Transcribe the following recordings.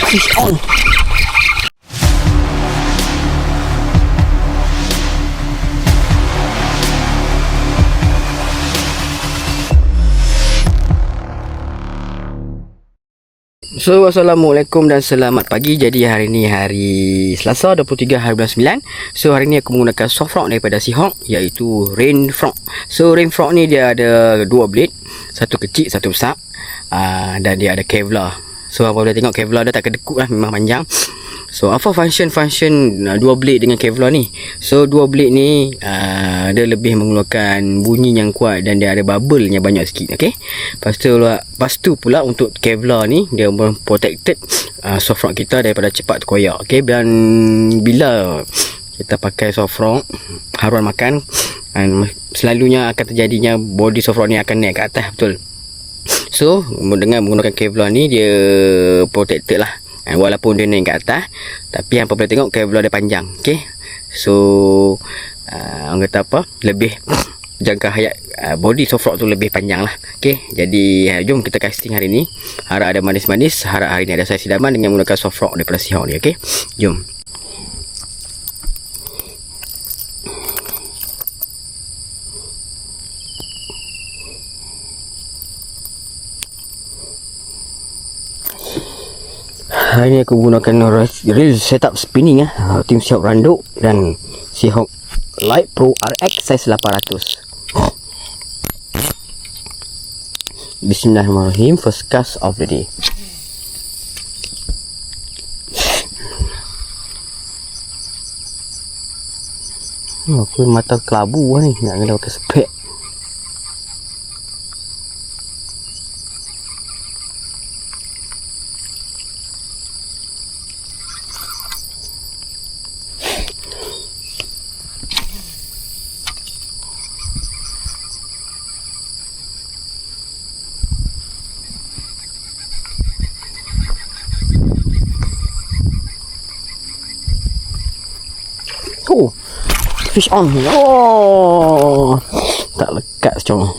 Fish on. So, assalamualaikum dan selamat pagi. Jadi hari ni hari Selasa 23 hari bulan 9. So hari ni aku menggunakan soft frog daripada Seahawk, iaitu Rain Frog. So Rain Frog ni dia ada dua blade, satu kecil satu besar, dan dia ada Kevlar. So apa boleh tengok Kevlar dia tak kedekut lah, memang panjang. So apa function dua blade dengan Kevlar ni? So dua blade ni dia lebih mengeluarkan bunyi yang kuat dan dia ada bubble yang banyak sikit. Okey. Lepas tu pula untuk Kevlar ni dia protected soft rock kita daripada cepat terkoyak. Okey, dan bila kita pakai soft rock haruan makan, selalunya akan terjadinya body soft rock ni akan naik ke atas, betul. So dengan menggunakan Kevlar ni dia protected lah. Walaupun dia naik ke atas, tapi hangpa boleh tengok Kevlar dia panjang. Okey. So orang kata apa, lebih jangka hayat body soft rock tu lebih panjang lah. Okey. Jadi jom kita casting hari ni. Harap ada manis-manis. Harap hari ni ada saya sidaman dengan menggunakan soft rock daripada Seahawk ni. Okey. Jom. Hari ni aku gunakan reel setup spinning Team Seahawk Randuk dan Seahawk Light Pro RX size 800. Bismillahirrahmanirrahim. First cast of the day. Aku mata kelabu ni, nak kena pakai spek. Oh, fish on. Oh, tak lekat secong.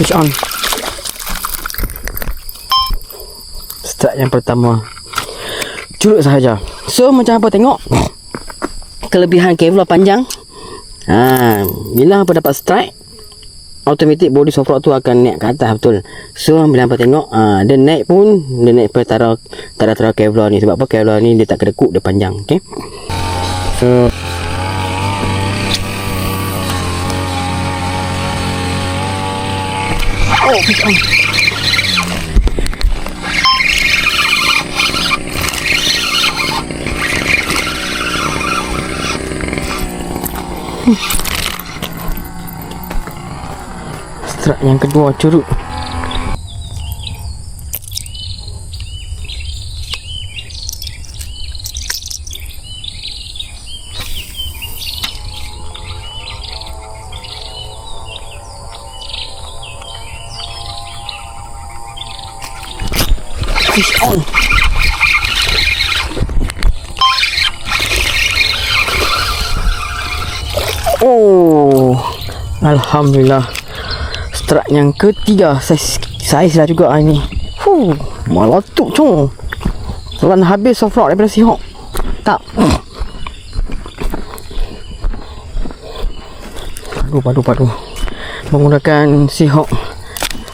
Fish on. Strike yang pertama curut sahaja. So macam apa tengok kelebihan Kevlar panjang. Bila apa dapat strike, automatic body soft rock tu akan naik ke atas, betul. So bila apa tengok dia naik pun dia naik pertara Kevlar ni. Sebab apa? Kevlar ni dia tak kedekut, dia panjang. Okey. So fish on. Strike yang kedua curut. Fish on. Oh, alhamdulillah. Strike yang ketiga, saiz lah juga ini. Meletup cung. Telan habis soft rock daripada Seahawk. Tak. Padu. Menggunakan Seahawk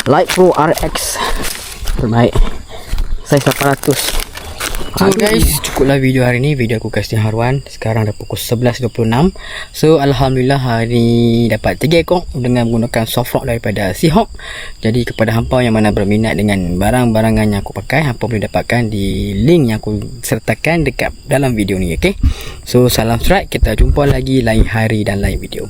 Light Pro RX terbaik. Saiz 800. So guys, cukuplah video hari ni. Video aku casting haruan. Sekarang dah pukul 11.26. So alhamdulillah hari ni dapat 3 ekor dengan menggunakan soft rock daripada Seahawk. Jadi kepada hampa yang mana berminat dengan barang-barangan yang aku pakai, hampa boleh dapatkan di link yang aku sertakan dekat dalam video ni. Okay. So salam strike. Kita jumpa lagi lain hari dan lain video.